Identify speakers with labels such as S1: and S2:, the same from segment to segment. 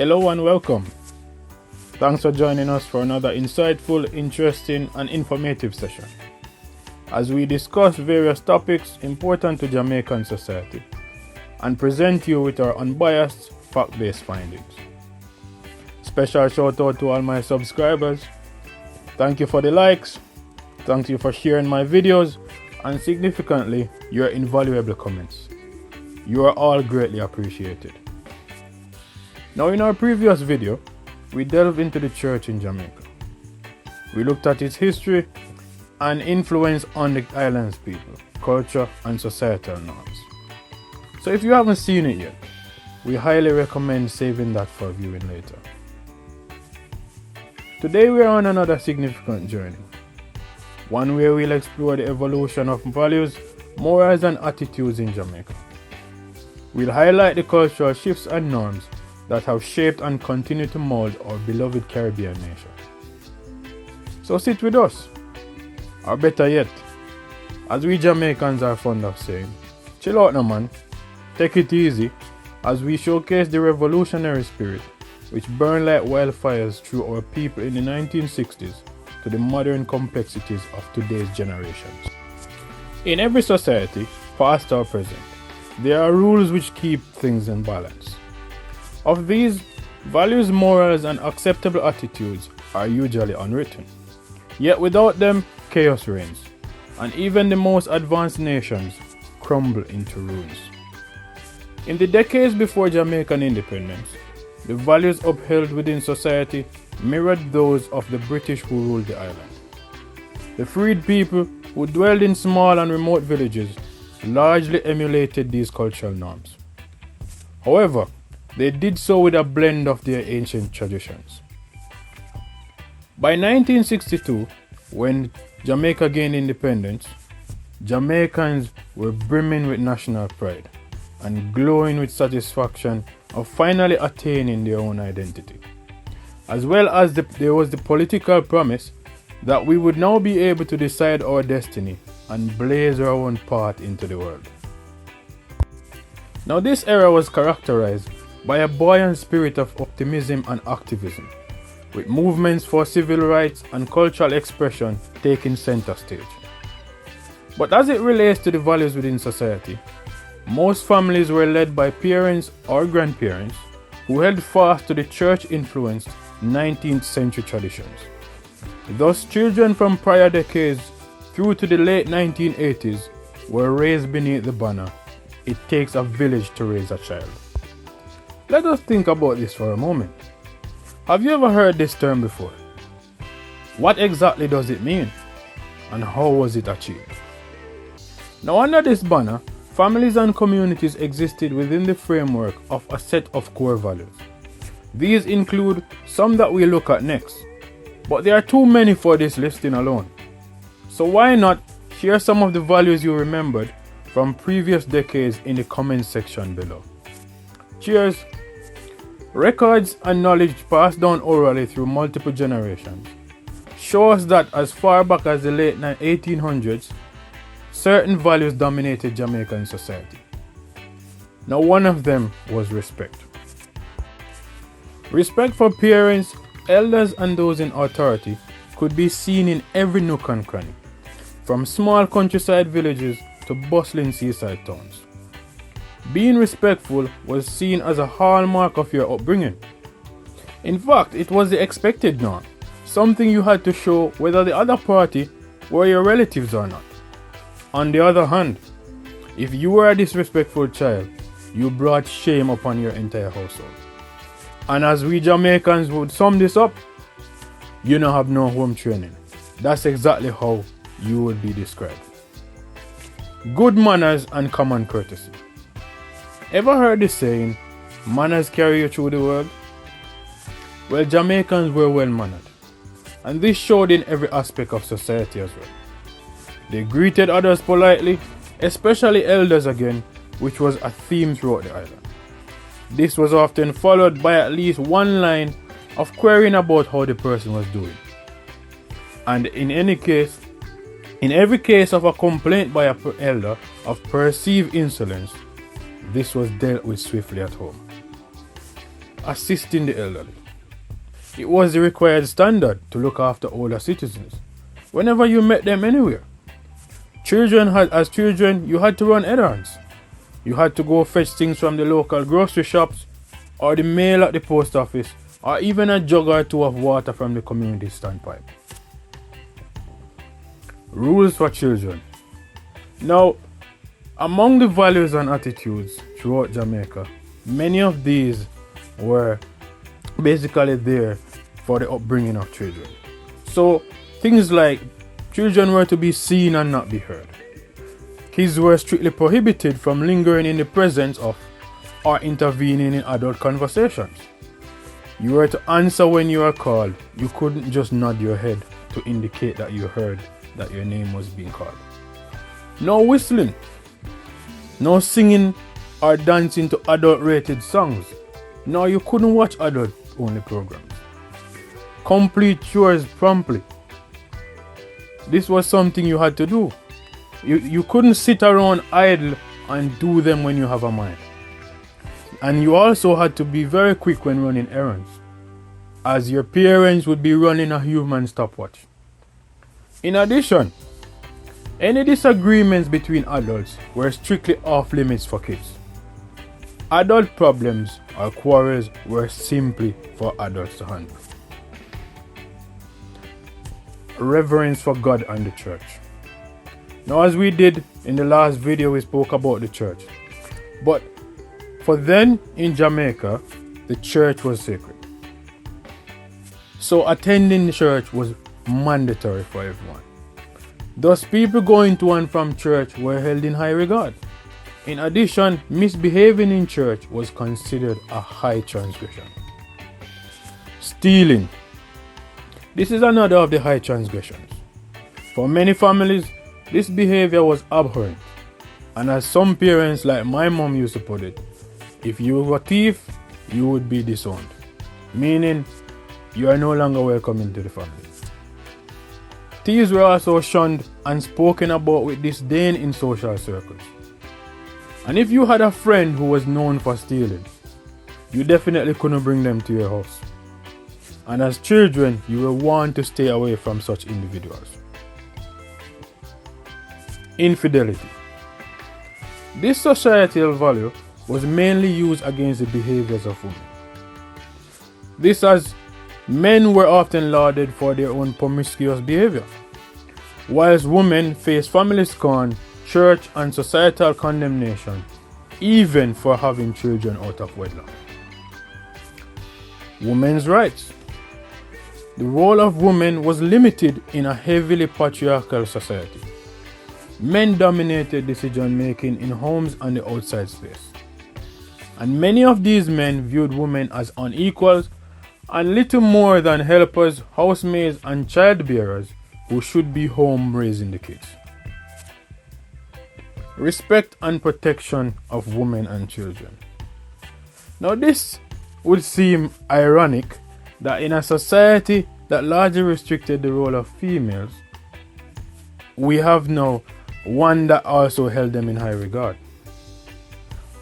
S1: Hello and welcome. Thanks for joining us for another insightful, interesting and informative session as we discuss various topics important to Jamaican society and present you with our unbiased, fact-based findings. Special shout out to all my subscribers. Thank you for the likes, thank you for sharing my videos, and significantly, your invaluable comments. You are all greatly appreciated. Now, in our previous video, we delved into the church in Jamaica. We looked at its history and influence on the island's people, culture, and societal norms. So if you haven't seen it yet, we highly recommend saving that for viewing later. Today we are on another significant journey, one where we'll explore the evolution of values, morals, and attitudes in Jamaica. We'll highlight the cultural shifts and norms that have shaped and continue to mold our beloved Caribbean nation. So sit with us, or better yet, as we Jamaicans are fond of saying, chill out now man, take it easy, as we showcase the revolutionary spirit which burned like wildfires through our people in the 1960s to the modern complexities of today's generations. In every society, past or present, there are rules which keep things in balance. Of these, values, morals, and acceptable attitudes are usually unwritten. Yet without them, chaos reigns, and even the most advanced nations crumble into ruins. In the decades before Jamaican independence, the values upheld within society mirrored those of the British who ruled the island. The freed people who dwelled in small and remote villages largely emulated these cultural norms. However, they did so with a blend of their ancient traditions. By 1962, when Jamaica gained independence, Jamaicans were brimming with national pride and glowing with satisfaction of finally attaining their own identity. As well as there was the political promise that we would now be able to decide our destiny and blaze our own path into the world. Now this era was characterized by a buoyant spirit of optimism and activism, with movements for civil rights and cultural expression taking center stage. But as it relates to the values within society, most families were led by parents or grandparents who held fast to the church-influenced 19th century traditions. Thus, children from prior decades through to the late 1980s were raised beneath the banner, "It takes a village to raise a child." Let us think about this for a moment. Have you ever heard this term before? What exactly does it mean? And how was it achieved? Now, under this banner, families and communities existed within the framework of a set of core values. These include some that we'll look at next, but there are too many for this listing alone. So why not share some of the values you remembered from previous decades in the comment section below. Cheers! Records and knowledge passed down orally through multiple generations show us that as far back as the late 1800s, certain values dominated Jamaican society. Now, one of them was respect. Respect for parents, elders, and those in authority could be seen in every nook and cranny, from small countryside villages to bustling seaside towns. Being respectful was seen as a hallmark of your upbringing. In fact, it was the expected norm, something you had to show whether the other party were your relatives or not. On the other hand, if you were a disrespectful child, you brought shame upon your entire household. And as we Jamaicans would sum this up, you don't have no home training. That's exactly how you would be described. Good manners and common courtesy. Ever heard the saying, manners carry you through the world? Well, Jamaicans were well mannered, and this showed in every aspect of society as well. They greeted others politely, especially elders again, which was a theme throughout the island. This was often followed by at least one line of querying about how the person was doing. And in every case of a complaint by an elder of perceived insolence, this was dealt with swiftly at home. assisting the elderly. It was the required standard to look after older citizens whenever you met them anywhere. As children, you had to run errands. You had to go fetch things from the local grocery shops, or the mail at the post office, or even a jug or two of water from the community standpipe. Rules for children. Now, among the values and attitudes throughout Jamaica, many of these were basically there for the upbringing of children. So, things like children were to be seen and not be heard. Kids were strictly prohibited from lingering in the presence of or intervening in adult conversations. You were to answer when you were called. You couldn't just nod your head to indicate that you heard that your name was being called. No whistling. No singing or dancing to adult-rated songs. No, you couldn't watch adult-only programs. Complete chores promptly. This was something you had to do. You couldn't sit around idle and do them when you have a mind. And you also had to be very quick when running errands, as your parents would be running a human stopwatch. In addition, any disagreements between adults were strictly off limits for kids. Adult problems or quarrels were simply for adults to handle. Reverence for God and the church. Now, as we did in the last video, we spoke about the church. But for then in Jamaica, the church was sacred. So attending the church was mandatory for everyone. Thus, people going to and from church were held in high regard. In addition, misbehaving in church was considered a high transgression. Stealing. This is another of the high transgressions. For many families, this behavior was abhorrent. And as some parents like my mom used to put it, if you were a thief, you would be disowned. Meaning, you are no longer welcome into the family. Thieves were also shunned and spoken about with disdain in social circles. And if you had a friend who was known for stealing, you definitely couldn't bring them to your house. And as children, you were warned to stay away from such individuals. Infidelity. This societal value was mainly used against the behaviors of women. This as men were often lauded for their own promiscuous behavior, whilst women faced family scorn, church and societal condemnation, even for having children out of wedlock. Women's rights. The role of women was limited in a heavily patriarchal society. Men dominated decision making in homes and the outside space. And many of these men viewed women as unequals and little more than helpers, housemaids and childbearers who should be home raising the kids. Respect and protection of women and children. Now this would seem ironic that in a society that largely restricted the role of females, we have now one that also held them in high regard.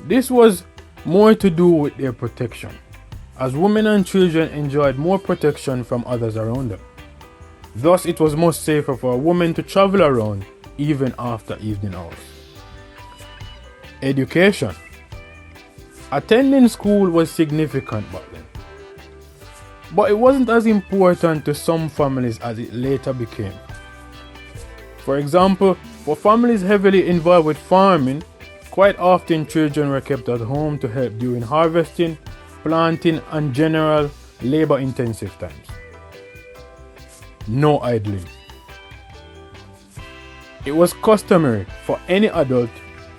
S1: This was more to do with their protection, as women and children enjoyed more protection from others around them. Thus, it was much safer for a woman to travel around even after evening hours. Education. Attending school was significant back then, but it wasn't as important to some families as it later became. For example, for families heavily involved with farming, quite often children were kept at home to help during harvesting, planting and general labor-intensive times. No idling. It was customary for any adult,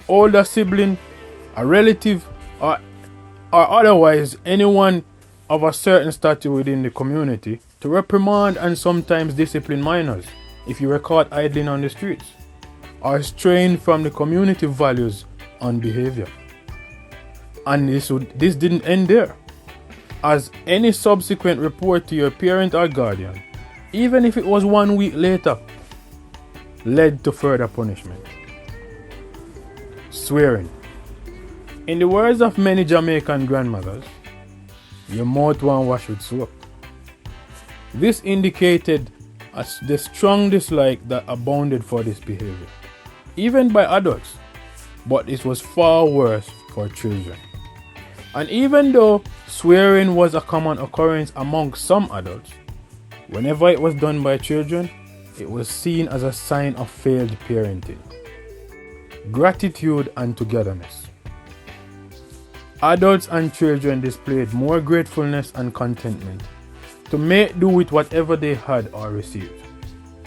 S1: older sibling, a relative, or otherwise anyone of a certain stature within the community to reprimand and sometimes discipline minors if you were caught idling on the streets or straying from the community values and behavior. And this didn't end there, as any subsequent report to your parent or guardian, even if it was 1 week later, led to further punishment. Swearing. In the words of many Jamaican grandmothers, your mouth won't wash with soap. This indicated the strong dislike that abounded for this behavior, even by adults, but it was far worse for children. And even though swearing was a common occurrence among some adults, whenever it was done by children, it was seen as a sign of failed parenting. Gratitude and togetherness. Adults and children displayed more gratefulness and contentment to make do with whatever they had or received,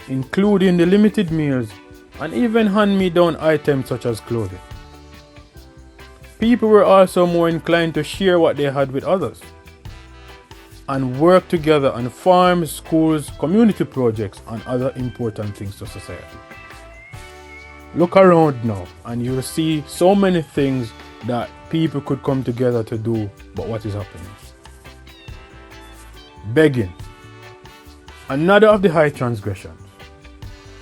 S1: including the limited meals and even hand-me-down items such as clothing. People were also more inclined to share what they had with others and work together on farms, schools, community projects, and other important things to society. Look around now and you will see so many things that people could come together to do, but what is happening? Begging. Another of the high transgressions,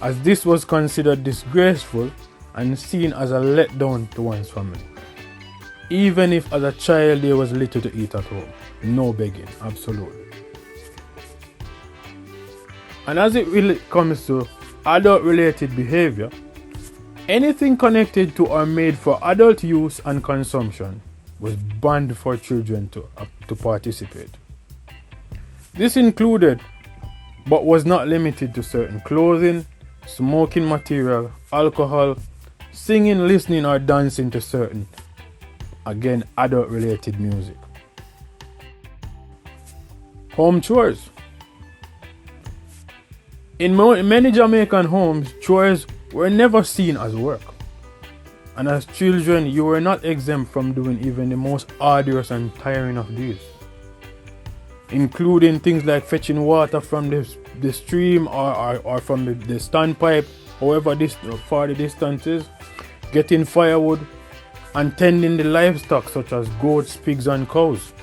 S1: as this was considered disgraceful and seen as a letdown to one's family. Even if as a child there was little to eat at home. No begging, absolutely. And as it really comes to adult related behavior, anything connected to or made for adult use and consumption was banned for children to participate. This included, but was not limited to, certain clothing, smoking material, alcohol, singing, listening, or dancing to certain, again, adult related music. Home chores. In many Jamaican homes, chores were never seen as work. And as children, you were not exempt from doing even the most arduous and tiring of these, including things like fetching water from the stream or from the standpipe, however far the distance is, getting firewood, and tending the livestock such as goats, pigs, and cows.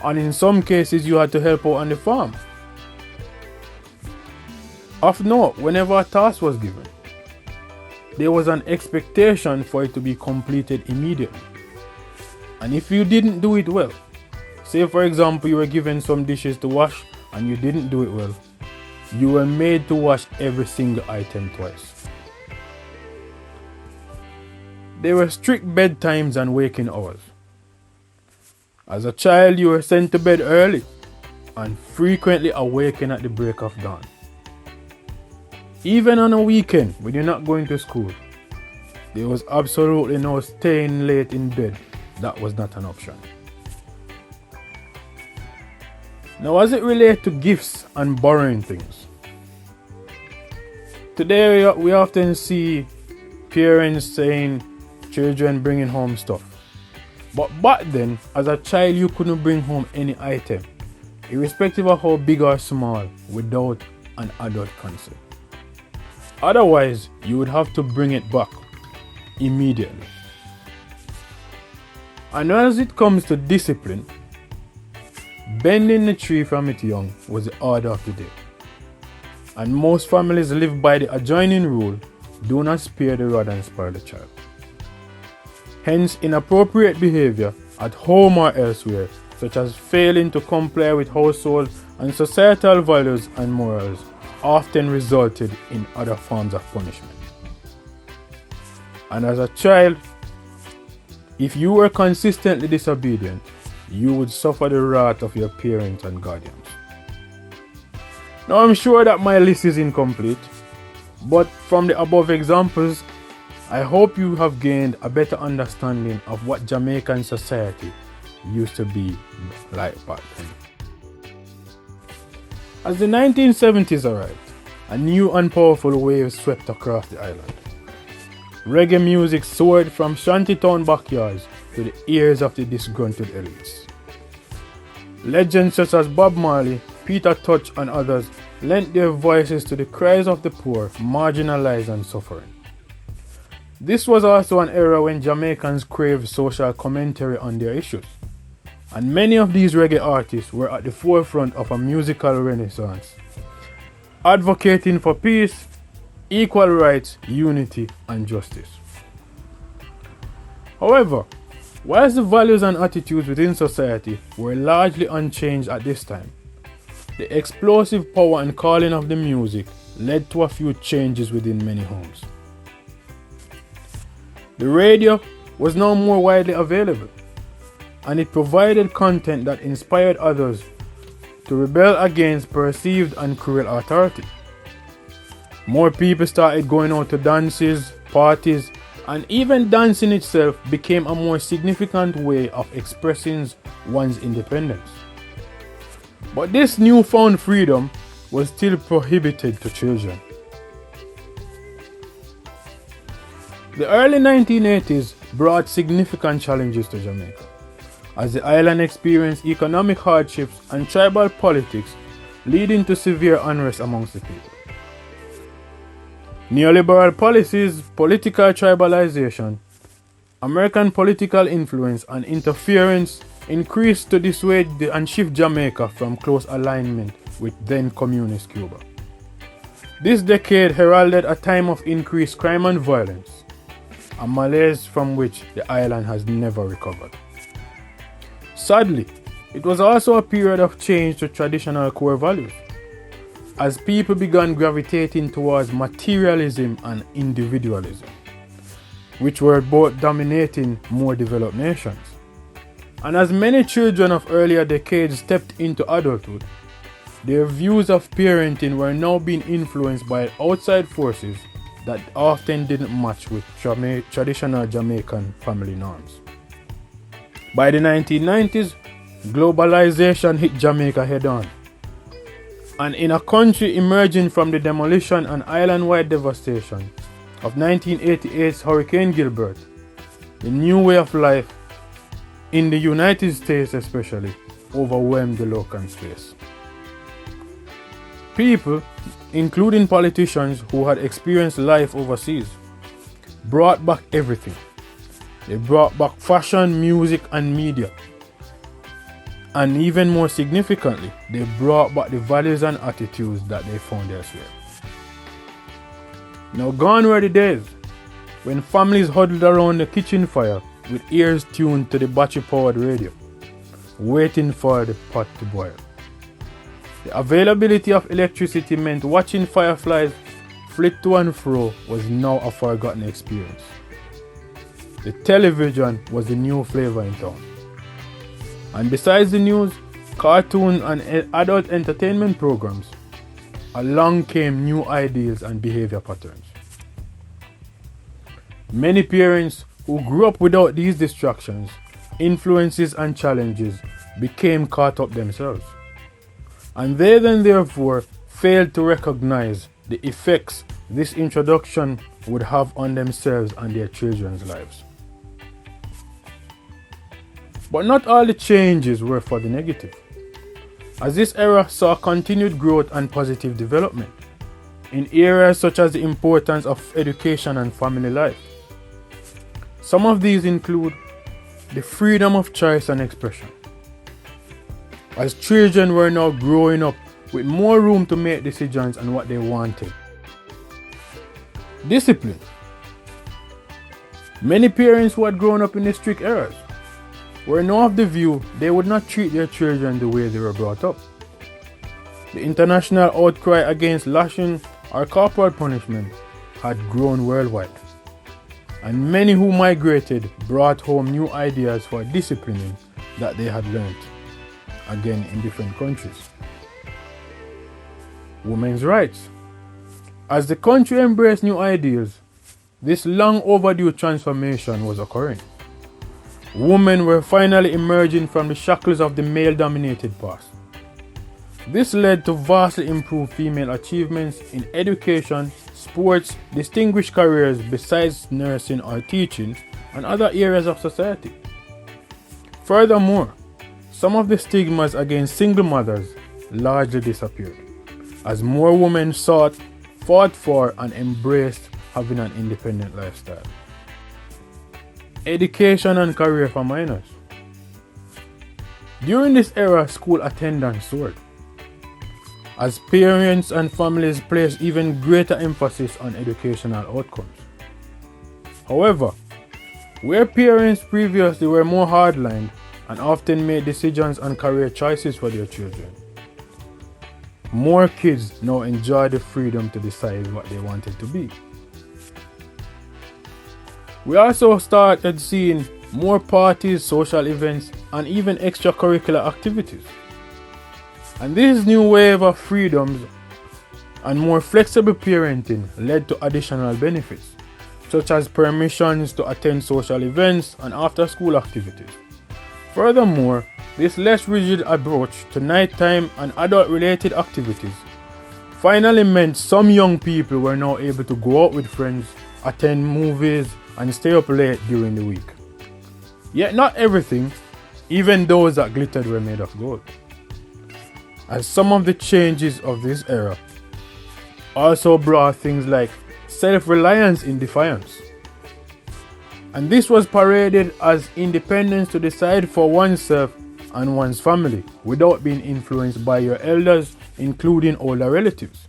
S1: And in some cases, you had to help out on the farm. Of note, whenever a task was given, there was an expectation for it to be completed immediately. And if you didn't do it well, say for example you were given some dishes to wash and you didn't do it well, you were made to wash every single item twice. There were strict bedtimes and waking hours. As a child, you were sent to bed early and frequently awakened at the break of dawn. Even on a weekend when you're not going to school, there was absolutely no staying late in bed. That was not an option. Now, as it relates to gifts and borrowing things, today we often see parents saying children bringing home stuff. But back then, as a child, you couldn't bring home any item, irrespective of how big or small, without an adult consent. Otherwise, you would have to bring it back immediately. And as it comes to discipline, bending the tree from its young was the order of the day. And most families live by the adjoining rule, do not spare the rod and spoil the child. Hence, inappropriate behavior at home or elsewhere, such as failing to comply with household and societal values and morals, often resulted in other forms of punishment. And as a child, if you were consistently disobedient, you would suffer the wrath of your parents and guardians. Now, I'm sure that my list is incomplete, but from the above examples, I hope you have gained a better understanding of what Jamaican society used to be like back then. As the 1970s arrived, a new and powerful wave swept across the island. Reggae music soared from shantytown backyards to the ears of the disgruntled elites. Legends such as Bob Marley, Peter Tosh, and others lent their voices to the cries of the poor, marginalized, and suffering. This was also an era when Jamaicans craved social commentary on their issues, and many of these reggae artists were at the forefront of a musical renaissance, advocating for peace, equal rights, unity, and justice. However, Whilst the values and attitudes within society were largely unchanged at this time, the explosive power and calling of the music led to a few changes within many homes. The radio was now more widely available, and it provided content that inspired others to rebel against perceived and cruel authority. More people started going out to dances, parties, and even dancing itself became a more significant way of expressing one's independence. But this newfound freedom was still prohibited to children. The early 1980s brought significant challenges to Jamaica, as the island experienced economic hardships and tribal politics, leading to severe unrest amongst the people. Neoliberal policies, political tribalization, American political influence, and interference increased to dissuade and shift Jamaica from close alignment with then communist Cuba. This decade heralded a time of increased crime and violence, a malaise from which the island has never recovered. Sadly, it was also a period of change to traditional core values, as people began gravitating towards materialism and individualism, which were both dominating more developed nations. And as many children of earlier decades stepped into adulthood, their views of parenting were now being influenced by outside forces that often didn't match with traditional Jamaican family norms. By the 1990s, globalization hit Jamaica head-on. And in a country emerging from the demolition and island-wide devastation of 1988's Hurricane Gilbert, the new way of life, in the United States especially, overwhelmed the local space. People, including politicians who had experienced life overseas, brought back everything. They brought back fashion, music, and media. And even more significantly, they brought back the values and attitudes that they found elsewhere. Now gone were the days when families huddled around the kitchen fire with ears tuned to the battery-powered radio, waiting for the pot to boil. The availability of electricity meant watching fireflies flit to and fro was now a forgotten experience. The television was the new flavor in town. And besides the news, cartoons, and adult entertainment programs, along came new ideals and behavior patterns. Many parents who grew up without these distractions, influences, and challenges became caught up themselves. And they then therefore failed to recognize the effects this introduction would have on themselves and their children's lives. But not all the changes were for the negative, as this era saw continued growth and positive development in areas such as the importance of education and family life. Some of these include the freedom of choice and expression, as children were now growing up with more room to make decisions on what they wanted. Discipline. Many parents who had grown up in the strict eras were now of the view they would not treat their children the way they were brought up. The international outcry against lashing or corporal punishment had grown worldwide, and many who migrated brought home new ideas for disciplining that they had learned, again in different countries. Women's rights. As the country embraced new ideals, this long overdue transformation was occurring. Women were finally emerging from the shackles of the male-dominated past. This led to vastly improved female achievements in education, sports, distinguished careers besides nursing or teaching, and other areas of society. Furthermore, some of the stigmas against single mothers largely disappeared, as more women sought, fought for, and embraced having an independent lifestyle. Education and career for minors. During this era, school attendance soared, as parents and families placed even greater emphasis on educational outcomes. However, Where parents previously were more hardlined and often made decisions and career choices for their children, more kids now enjoy the freedom to decide what they wanted to be. We also started seeing more parties, social events, and even extracurricular activities. And this new wave of freedoms and more flexible parenting led to additional benefits, such as permissions to attend social events and after-school activities. Furthermore, this less rigid approach to nighttime and adult-related activities finally meant some young people were now able to go out with friends, attend movies, and stay up late during the week. Yet not everything, even those that glittered, were made of gold, as some of the changes of this era also brought things like self-reliance in defiance. And this was paraded as independence to decide for oneself and one's family without being influenced by your elders, including older relatives.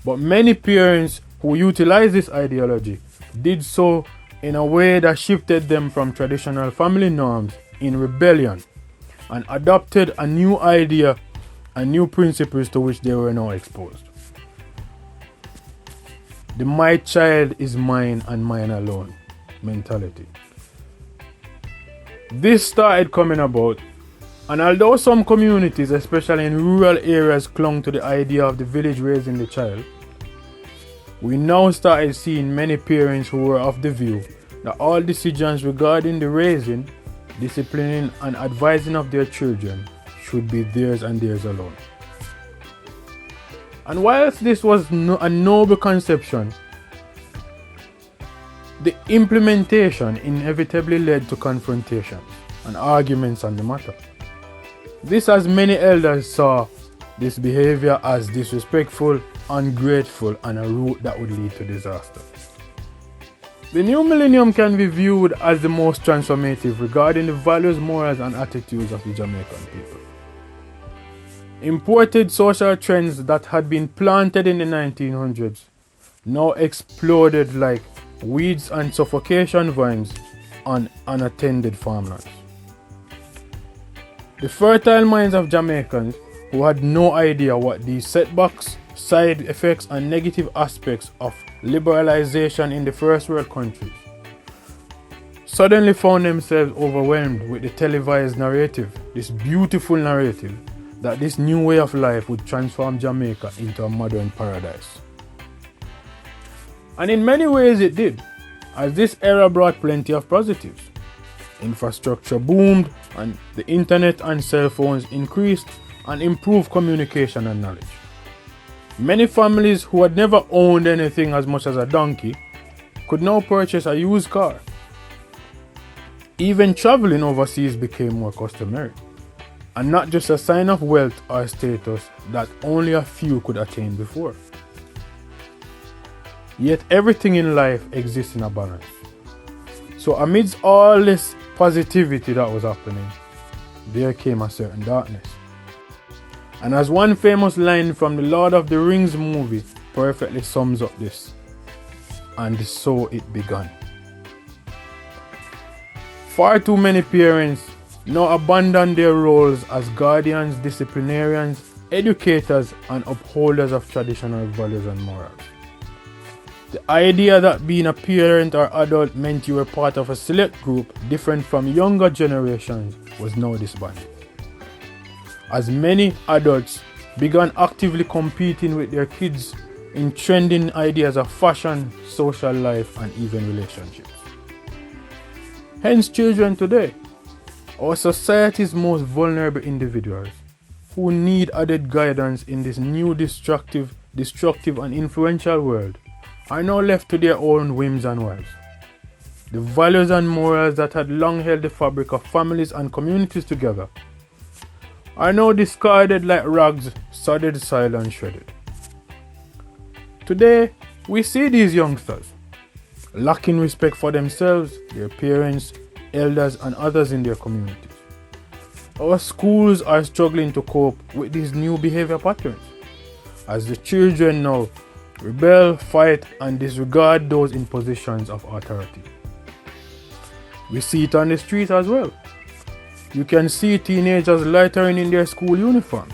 S1: But many parents who utilized this ideology did so in a way that shifted them from traditional family norms in rebellion and adopted a new idea and new principles to which they were now exposed. The my child is mine and mine alone mentality. This started coming about, and although some communities, especially in rural areas, clung to the idea of the village raising the child, we now started seeing many parents who were of the view that all decisions regarding the raising, disciplining, and advising of their children should be theirs and theirs alone. And whilst this was a noble conception, the implementation inevitably led to confrontations and arguments on the matter. This, as many elders saw this behavior as disrespectful, ungrateful, and a route that would lead to disaster. The new millennium can be viewed as the most transformative regarding the values, morals, and attitudes of the Jamaican people. Imported social trends that had been planted in the 1900s now exploded like weeds and suffocation vines on unattended farmlands. The fertile minds of Jamaicans, who had no idea what these setbacks, side effects, and negative aspects of liberalization in the first world countries, suddenly found themselves overwhelmed with the televised narrative, this beautiful narrative, that this new way of life would transform Jamaica into a modern paradise. And in many ways it did, as this era brought plenty of positives. Infrastructure boomed, and the internet and cell phones increased and improved communication and knowledge. Many families who had never owned anything as much as a donkey could now purchase a used car. Even traveling overseas became more customary, and not just a sign of wealth or status that only a few could attain before. Yet everything in life exists in a balance. So amidst all this positivity that was happening, there came a certain darkness. And as one famous line from the Lord of the Rings movie perfectly sums up this, and so it began. Far too many parents now abandon their roles as guardians, disciplinarians, educators, and upholders of traditional values and morals. The idea that being a parent or adult meant you were part of a select group different from younger generations was now disbanded, as many adults began actively competing with their kids in trending ideas of fashion, social life, and even relationships. Hence, children today, our society's most vulnerable individuals, who need added guidance in this new destructive and influential world, are now left to their own whims and whims. The values and morals that had long held the fabric of families and communities together are now discarded like rags, sodded soil, and shredded. Today, we see these youngsters lacking respect for themselves, their parents, elders, and others in their communities. Our schools are struggling to cope with these new behavior patterns, as the children now rebel, fight, and disregard those in positions of authority. We see it on the street as well. You can see teenagers loitering in their school uniforms.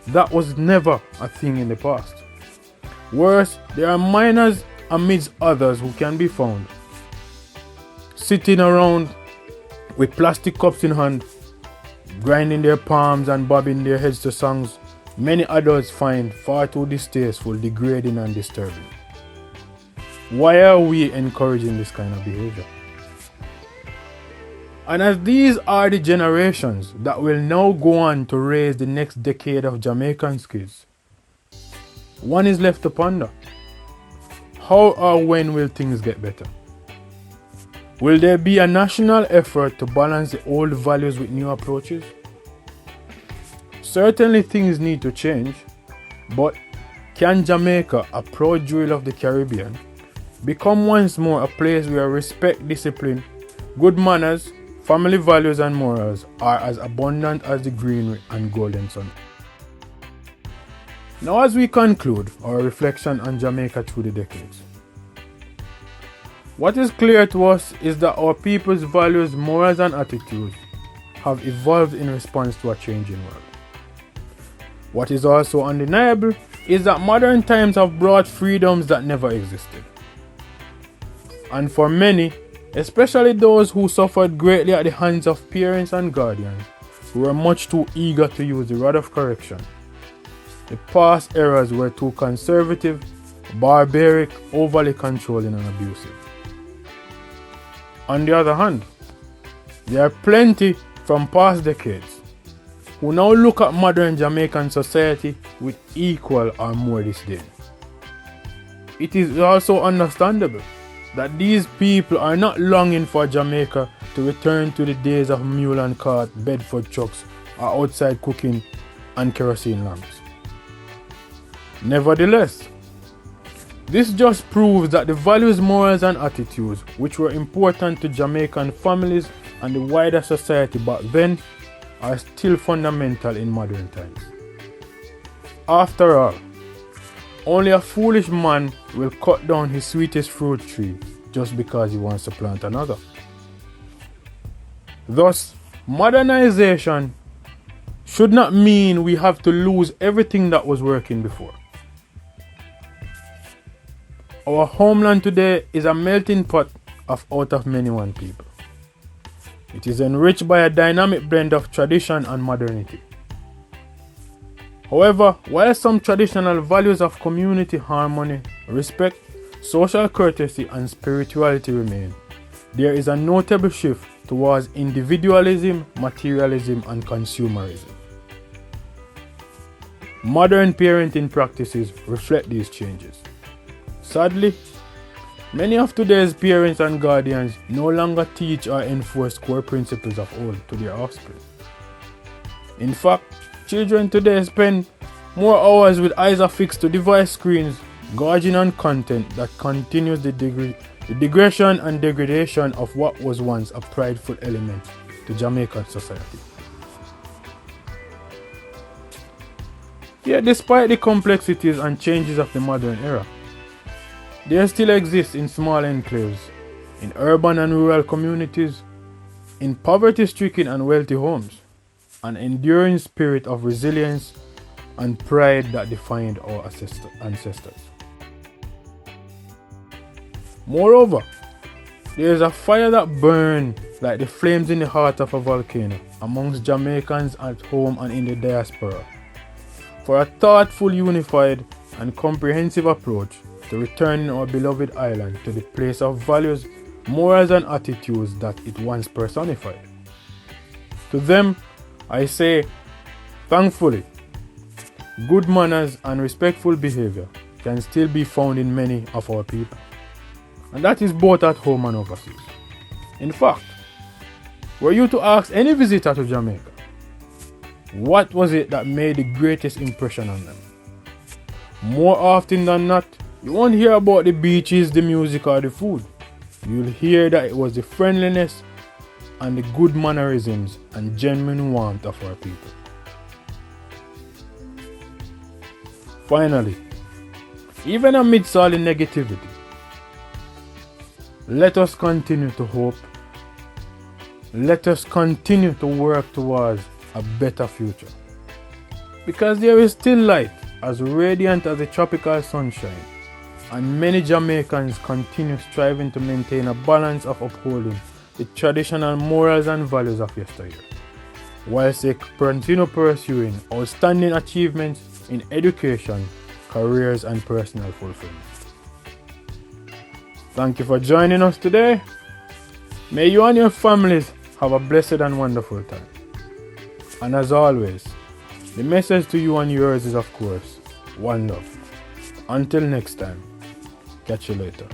S1: That was never a thing in the past. Worse, there are minors amidst others who can be found sitting around with plastic cups in hand, grinding their palms and bobbing their heads to songs many adults find far too distasteful, degrading and disturbing. Why are we encouraging this kind of behavior? And as these are the generations that will now go on to raise the next decade of Jamaican kids, one is left to ponder. How or when will things get better? Will there be a national effort to balance the old values with new approaches? Certainly things need to change, but can Jamaica, a proud jewel of the Caribbean, become once more a place where respect, discipline, good manners, family values and morals are as abundant as the greenery and golden sun? Now as we conclude our reflection on Jamaica through the decades, what is clear to us is that our people's values, morals and attitudes have evolved in response to a changing world. What is also undeniable is that modern times have brought freedoms that never existed. And for many, especially those who suffered greatly at the hands of parents and guardians who were much too eager to use the rod of correction, the past eras were too conservative, barbaric, overly controlling and abusive. On the other hand, there are plenty from past decades who now look at modern Jamaican society with equal or more disdain. It is also understandable that these people are not longing for Jamaica to return to the days of mule and cart, Bedford trucks, or outside cooking and kerosene lamps. Nevertheless, this just proves that the values, morals and attitudes which were important to Jamaican families and the wider society back then are still fundamental in modern times. After all, only a foolish man will cut down his sweetest fruit tree just because he wants to plant another. Thus, modernization should not mean we have to lose everything that was working before. Our homeland today is a melting pot out of many one people. It is enriched by a dynamic blend of tradition and modernity. However, while some traditional values of community harmony, respect, social courtesy and spirituality remain, there is a notable shift towards individualism, materialism and consumerism. Modern parenting practices reflect these changes. Sadly, many of today's parents and guardians no longer teach or enforce core principles of old to their offspring. In fact, children today spend more hours with eyes affixed to device screens, gorging on content that continues the degradation and degradation of what was once a prideful element to Jamaican society. Yet despite the complexities and changes of the modern era, there still exists in small enclaves, in urban and rural communities, in poverty-stricken and wealthy homes, an enduring spirit of resilience and pride that defined our ancestors. Moreover, there is a fire that burns like the flames in the heart of a volcano amongst Jamaicans at home and in the diaspora for a thoughtful, unified and comprehensive approach to returning our beloved island to the place of values, morals and attitudes that it once personified. To them, I say, thankfully, good manners and respectful behavior can still be found in many of our people. And that is both at home and overseas. In fact, were you to ask any visitor to Jamaica, what was it that made the greatest impression on them? More often than not, you won't hear about the beaches, the music or the food. You'll hear that it was the friendliness and the good mannerisms and genuine warmth of our people. Finally, even amidst all the negativity, let us continue to hope Let us continue to work towards a better future. Because there is still light, as radiant as the tropical sunshine, and many Jamaicans continue striving to maintain a balance of upholding the traditional morals and values of yesteryear, whilst they continue pursuing outstanding achievements in education, careers, and personal fulfillment. Thank you for joining us today. May you and your families have a blessed and wonderful time. And as always, the message to you and yours is, of course, one love. Until next time, catch you later.